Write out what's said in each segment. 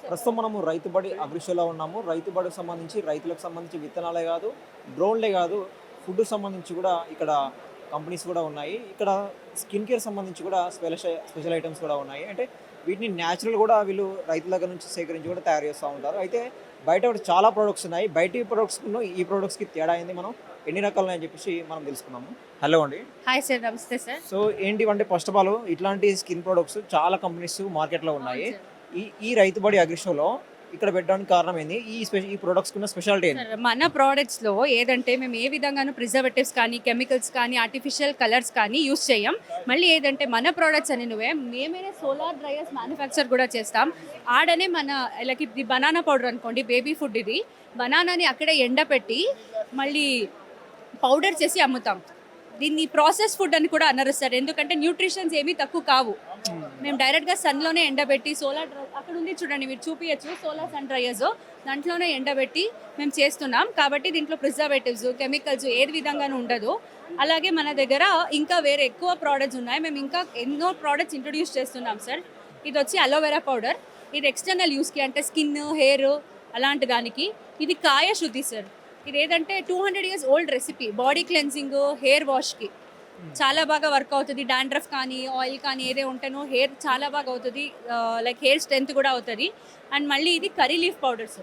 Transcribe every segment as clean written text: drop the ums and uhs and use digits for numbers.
ప్రస్తుతం మనము రైతుబడి అగ్రిషోలో ఉన్నాము. రైతుబడికి సంబంధించి రైతులకు సంబంధించి విత్తనాలే కాదు, డ్రోన్లే కాదు, ఫుడ్ సంబంధించి కూడా ఇక్కడ కంపెనీస్ కూడా ఉన్నాయి. ఇక్కడ స్కిన్ కేర్ సంబంధించి కూడా స్పెషల్ ఐటమ్స్ కూడా ఉన్నాయి. అంటే వీటిని న్యాచురల్ కూడా వీళ్ళు రైతుల దగ్గర నుంచి సేకరించి కూడా తయారు చేస్తూ ఉంటారు. అయితే బయట కూడా చాలా ప్రొడక్ట్స్ ఉన్నాయి. బయట ప్రొడక్ట్స్ను ఈ ప్రొడక్ట్స్కి తేడా అయింది. మనం ఎన్ని రకాలు అని చెప్పేసి మనం తెలుసుకున్నాము. హలో అండి. హాయ్ సార్, నమస్తే సార్. సో ఏంటివంటే ఫస్ట్ ఆఫ్ ఆల్ ఇట్లాంటి స్కిన్ ప్రొడక్ట్స్ చాలా కంపెనీస్ మార్కెట్లో ఉన్నాయి. ఈ రైతుబడి అగ్రిషోలో ఇక్కడ పెట్టడానికి కారణం ఏంది? ఈ ప్రొడక్ట్స్ ఉన్న స్పెషాలిటీ ఏంటి? సార్, మన ప్రోడక్ట్స్లో ఏదంటే మేము ఏ విధంగానూ ప్రిజర్వేటివ్స్ కానీ కెమికల్స్ కానీ ఆర్టిఫిషియల్ కలర్స్ కానీ యూస్ చేయం. మళ్ళీ ఏదంటే మన ప్రోడక్ట్స్ అని మేమైనా సోలార్ డ్రైయర్స్ మ్యానుఫ్యాక్చర్ కూడా చేస్తాం. ఆడనే మన లైక్ ఇది బనానా పౌడర్ అనుకోండి, బేబీ ఫుడ్. ఇది బనానాని అక్కడే ఎండపెట్టి మళ్ళీ పౌడర్ చేసి అమ్ముతాం. దీన్ని ప్రాసెస్ ఫుడ్ అని కూడా అన్నారు సార్, ఎందుకంటే న్యూట్రిషన్స్ ఏమీ తక్కువ కావు. మేము డైరెక్ట్గా సన్లోనే ఎండబెట్టి సోలార్ అక్కడ ఉంది చూడండి, మీరు చూపించచ్చు సోలార్ సన్ డ్రైయర్స్, దాంట్లోనే ఎండబెట్టి మేము చేస్తున్నాం. కాబట్టి దీంట్లో ప్రిజర్వేటివ్స్ కెమికల్స్ ఏది విధంగానూ ఉండదు. అలాగే మన దగ్గర ఇంకా వేరే ఎక్కువ ప్రోడక్ట్స్ ఉన్నాయి. మేము ఇంకా ఎన్నో ప్రోడక్ట్స్ ఇంట్రొడ్యూస్ చేస్తున్నాం సార్. ఇది వచ్చి అలోవెరా పౌడర్. ఇది ఎక్స్టర్నల్ యూస్కి అంటే స్కిన్, హెయిర్ అలాంటి దానికి. ఇది కాయ శుద్ధి సార్. ఇది ఏదంటే 200 years old recipe. Body cleansing, hair వాష్కి చాలా బాగా వర్క్ అవుతుంది. డాండ్రఫ్ కానీ ఆయిల్ కానీ ఏదే ఉంటేనో హెయిర్ చాలా బాగా అవుతుంది. లైక్ హెయిర్ స్ట్రెంత్ కూడా అవుతుంది. అండ్ మళ్ళీ ఇది కర్రీ లీఫ్ పౌడర్స్.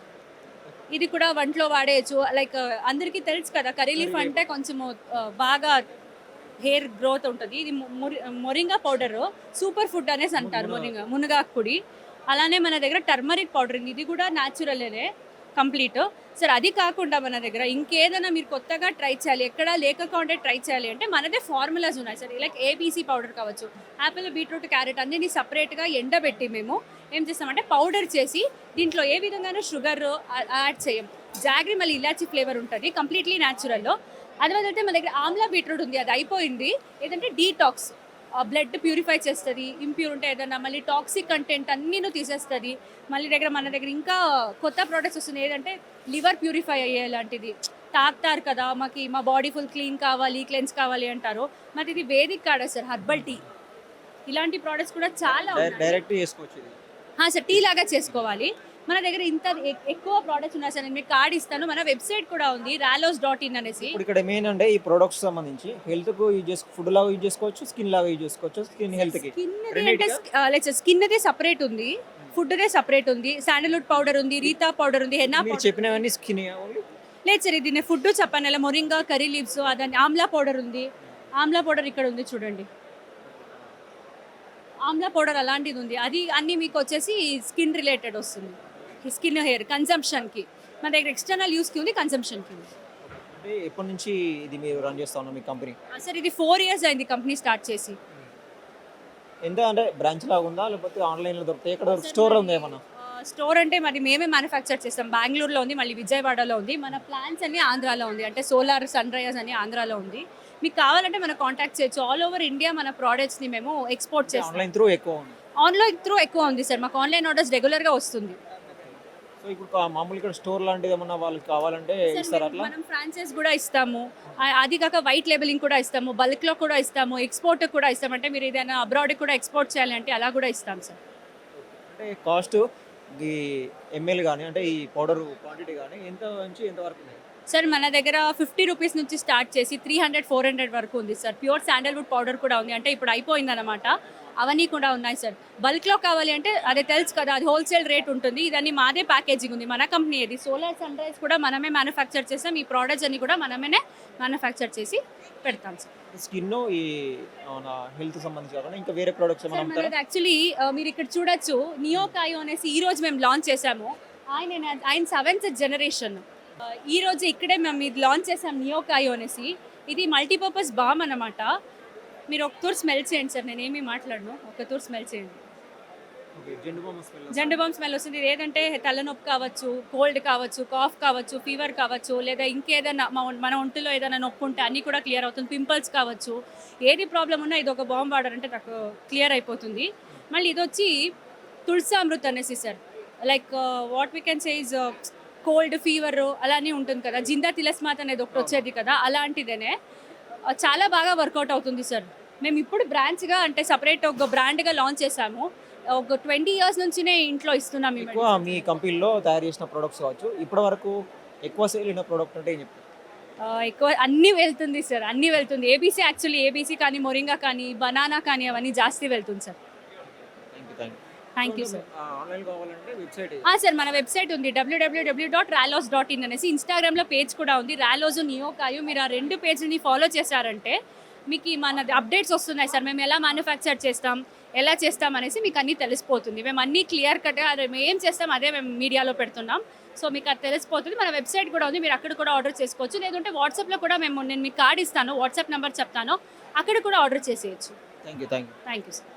ఇది కూడా వంటలో వాడేయచ్చు. లైక్ అందరికీ తెలుసు కదా, కర్రీ లీఫ్ అంటే కొంచెం బాగా హెయిర్ గ్రోత్ ఉంటుంది. ఇది మొరింగా పౌడర్ సూపర్ ఫుడ్ అనేసి అంటారు. మునగాకు పొడి. అలానే మన దగ్గర టర్మరిక్ పౌడర్ ఉంది. ఇది కూడా న్యాచురల్నే కంప్లీట్ సార్. అది కాకుండా మన దగ్గర ఇంకేదైనా మీరు కొత్తగా ట్రై చేయాలి, ఎక్కడా లేకపోతే ట్రై చేయాలి అంటే మనదే ఫార్ములాస్ ఉన్నాయి సార్. లైక్ ఏబీసీ పౌడర్ కావచ్చు, యాపిల్, బీట్రూట్, క్యారెట్ అన్నీ సపరేట్గా ఎండబెట్టి మేము ఏం చేస్తామంటే పౌడర్ చేసి దీంట్లో ఏ విధంగానూ షుగర్ యాడ్ చేయం. జాగ్రీ మళ్ళీ ఇలాచీ ఫ్లేవర్ ఉంటుంది, కంప్లీట్లీ న్యాచురల్లో. అది వదిలితే మన దగ్గర ఆమ్లా బీట్రూట్ ఉంది, అది అయిపోయింది. ఏదంటే డీటాక్స్, బ్లడ్ ప్యూరిఫై చేస్తుంది. ఇంప్యూర్ ఉంటే ఏదన్నా మళ్ళీ టాక్సిక్ కంటెంట్ అన్నీను తీసేస్తుంది. మళ్ళీ మన దగ్గర ఇంకా కొత్త ప్రోడక్ట్స్ వస్తున్నాయి. ఏదంటే లివర్ ప్యూరిఫై అయ్యేలాంటిది. తాగుతారు కదా, మా బాడీ ఫుల్ క్లీన్ కావాలి, క్లెన్స్ కావాలి అంటారు. మరి ఇది వేదిక్ కాడ సార్, హర్బల్ టీ. ఇలాంటి ప్రోడక్ట్స్ కూడా చాలా డైరెక్ట్ చేసుకోవచ్చు సార్. టీ లాగా చేసుకోవాలి. మన దగ్గర ఇంత ఎక్కువ ప్రోడక్ట్స్ ఉన్నాయి సార్. నేను మీకు కార్డ్ ఇస్తాను. మన వెబ్సైట్ కూడా ఉంది, ralos.in అనేసి. ఇప్పుడు ఇక్కడ మెయిన్ అంటే ఈ ప్రొడక్ట్స్ సంబంధించి హెల్త్ కు యూజ్ చేసుకో, ఫుడ్ లాగా యూజ్ చేసుకోవచ్చు, స్కిన్ లాగా యూజ్ చేసుకోవచ్చు. స్కిన్ హెల్త్ కి స్కిన్ దే సపరేట్ ఉంది, ఫుడ్ దే సపరేట్ ఉంది. శాండల్వుడ్ పౌడర్ ఉంది, రీతా పౌడర్ ఉంది, హెన్నా మీరు చెప్పినవన్నీ స్కిన్ లేదు సార్. ఇది నేను ఫుడ్ చెప్పాను, ఇలా మొరింగా, కర్రీ లీవ్స్, అదని ఆమ్లా పౌడర్ ఉంది. ఆమ్లా పౌడర్ ఇక్కడ ఉంది చూడండి, ఆమ్లా పౌడర్ అలాంటిది ఉంది. అది అన్నీ మీకు వచ్చేసి స్కిన్ రిలేటెడ్ వస్తుంది. స్కిన్, హెయిర్ కన్సంప్షన్కి. మన దగ్గర ఎక్స్టర్నల్ యూస్కి ఉంది, కన్సంప్షన్కి ఉంది. అంటే ఎప్పటి నుంచి ఇది మీరు రన్ చేస్తా ఉన్నారు మీ కంపెనీ? సార్ ఇది 4 years అయింది కంపెనీ స్టార్ట్ చేసి. ఎంత అంటే బ్రాంచ్ లాగా ఉందా, లేకపోతే ఆన్లైన్లో దొరుకుతాయి? ఇక్కడ స్టోర్ ఉందా ఏమన్నా? స్టోర్ అంటే మరి మేమే మ్యానుఫ్యాక్చర్ చేస్తాం. బెంగళూరులో ఉంది, మళ్ళీ విజయవాడలో ఉంది. మన ప్లాన్స్ అన్ని ఆంధ్రాలో ఉంది. అంటే సోలార్ సన్ డ్రైయర్స్ అని ఆంధ్రాలో ఉంది. మీకు కావాలంటే మనం కాంటాక్ట్ చేయొచ్చు. ఆల్ ఓవర్ ఇండియా మన ప్రోడక్ట్స్ని మేము ఎక్స్పోర్ట్ చేస్తాం. ఆన్లైన్ త్రూ ఎక్కువ ఉంది. ఆన్లైన్ త్రూ ఎక్కువ ఉంది సార్. మాకు ఆన్లైన్ ఆర్డర్స్ రెగ్యులర్గా వస్తుంది. సో ఇప్పుడు మామూలు ఇక్కడ స్టోర్ లాంటిది ఏమన్నా వాళ్ళకి కావాలంటే ఇస్తారా? అట్లా మనం ఫ్రాంచైజ్ కూడా ఇస్తాము. అది కాక వైట్ లేబులింగ్ కూడా ఇస్తాము, బల్క్లో కూడా ఇస్తాము, ఎక్స్పోర్ట్ కూడా ఇస్తాము. అంటే మీరు ఏదైనా అబ్రాడ్ కూడా ఎక్స్పోర్ట్ చేయాలంటే అలా కూడా ఇస్తాం సార్. అంటే కాస్ట్ ఈ ఎంఎల్ కానీ అంటే ఈ పౌడర్ క్వాంటిటీ కానీ ఎంత నుంచి ఎంత వరకు ఉంది సార్? మన దగ్గర 50 రూపీస్ నుంచి స్టార్ట్ చేసి 300-400 వరకు ఉంది సార్. ప్యూర్ శాండల్వుడ్ పౌడర్ కూడా ఉంది, అంటే ఇప్పుడు అయిపోయిందన్నమాట. అవన్నీ కూడా ఉన్నాయి సార్. బల్క్లో కావాలి అంటే అదే తెలుసు కదా, అది హోల్సేల్ రేట్ ఉంటుంది. ఇదన్నీ మాదే ప్యాకేజింగ్ ఉంది, మన కంపెనీ. ఇది సోలార్ సన్ రైజ్ కూడా మనమే మ్యానుఫ్యాక్చర్ చేస్తాం. ఈ ప్రోడక్ట్స్ అన్ని కూడా మనమే మ్యానుఫ్యాక్చర్ చేసి పెడతాం సార్. స్కిన్ ఈ హెల్త్ సంబంధించి కాకుండా ఇంకా వేరే ప్రొడక్ట్స్ ఏమైనా అమ్ముతారా? యాక్చువల్లీ మీరు ఇక్కడ చూడొచ్చు, నియోకాయో అనేసి ఈ రోజు మేము లాంచ్ చేసాము. ఆయన 7th generation. ఈ రోజు ఇక్కడే మేము ఇది లాంచ్ చేసాం, నియోకాయో అనేసి. ఇది మల్టీపర్పస్ బామ్ అన్నమాట. మీరు ఒక తూర్ స్మెల్ చేయండి సార్, నేనేమీ మాట్లాడను, ఒక తూర్ స్మెల్ చేయండి. జెండు బామ్ స్మెల్ వస్తుంది. ఇది ఏదంటే తలనొప్పి కావచ్చు, కోల్డ్ కావచ్చు, కాఫ్ కావచ్చు, ఫీవర్ కావచ్చు, లేదా ఇంకేదైనా మన ఒంటిలో ఏదైనా నొప్పి ఉంటే అన్నీ కూడా క్లియర్ అవుతుంది. పింపుల్స్ కావచ్చు, ఏది ప్రాబ్లం ఉన్నా ఇది ఒక బామ్ వాడారంటే నాకు క్లియర్ అయిపోతుంది. మళ్ళీ ఇది వచ్చి తులసామృత్ అనేసి sir. Like what we can say is cold, fever అలానే ఉంటుంది కదా, జిందా తిలస్మాత్ అనేది ఒకటి వచ్చేది కదా, అలాంటిదేనే చాలా బాగా వర్కౌట్ అవుతుంది సార్. మేము ఇప్పుడు బ్రాంచ్గా అంటే సపరేట్ ఒక బ్రాండ్గా లాంచ్ చేసాము. ఒక 20 ఇయర్స్ నుంచినే ఇంట్లో ఇస్తున్నాం ఈ ఎక్కువ మీ కంపెనీలో తయారు చేసిన ప్రొడక్ట్స్ కావచ్చు ఇప్పటి వరకు ఎక్కువ సేల్ అయిన ప్రోడక్ట్ అంటే ఏం చెప్తారు? ఎక్కువ అన్నీ వెళ్తుంది సార్, అన్నీ వెళ్తుంది. ఏబీసీ యాక్చువల్లీ ఏబీసీ కానీ మొరింగా కానీ బనానా కానీ అవన్నీ జాస్తి వెళ్తుంది sir. Thank you sir. Online కావాలంటే వెబ్సైట్ సార్ మన వెబ్సైట్ ఉంది www.ralos.in అనేసి. ఇన్స్టాగ్రామ్లో పేజ్ కూడా ఉంది, రాలోజ్ నియోకాయు. మీరు ఆ 2 పేజ్ని ఫాలో చేశారంటే మీకు మన అప్డేట్స్ వస్తున్నాయి సార్. మేము ఎలా మ్యానుఫ్యాక్చర్ చేస్తాం, ఎలా చేస్తాం అనేసి మీకు అన్నీ తెలిసిపోతుంది. మేము అన్నీ క్లియర్ కట్గా మేము ఏం చేస్తాం అదే మేము మీడియాలో పెడుతున్నాం. సో మీకు అది తెలిసిపోతుంది. మన వెబ్సైట్ కూడా ఉంది, మీరు అక్కడ కూడా ఆర్డర్ చేసుకోవచ్చు. లేదంటే వాట్సాప్లో కూడా నేను మీకు కార్డ్ ఇస్తాను, వాట్సాప్ నెంబర్ చెప్తాను, అక్కడ కూడా ఆర్డర్ చేసేయచ్చు. Thank you thank you sir.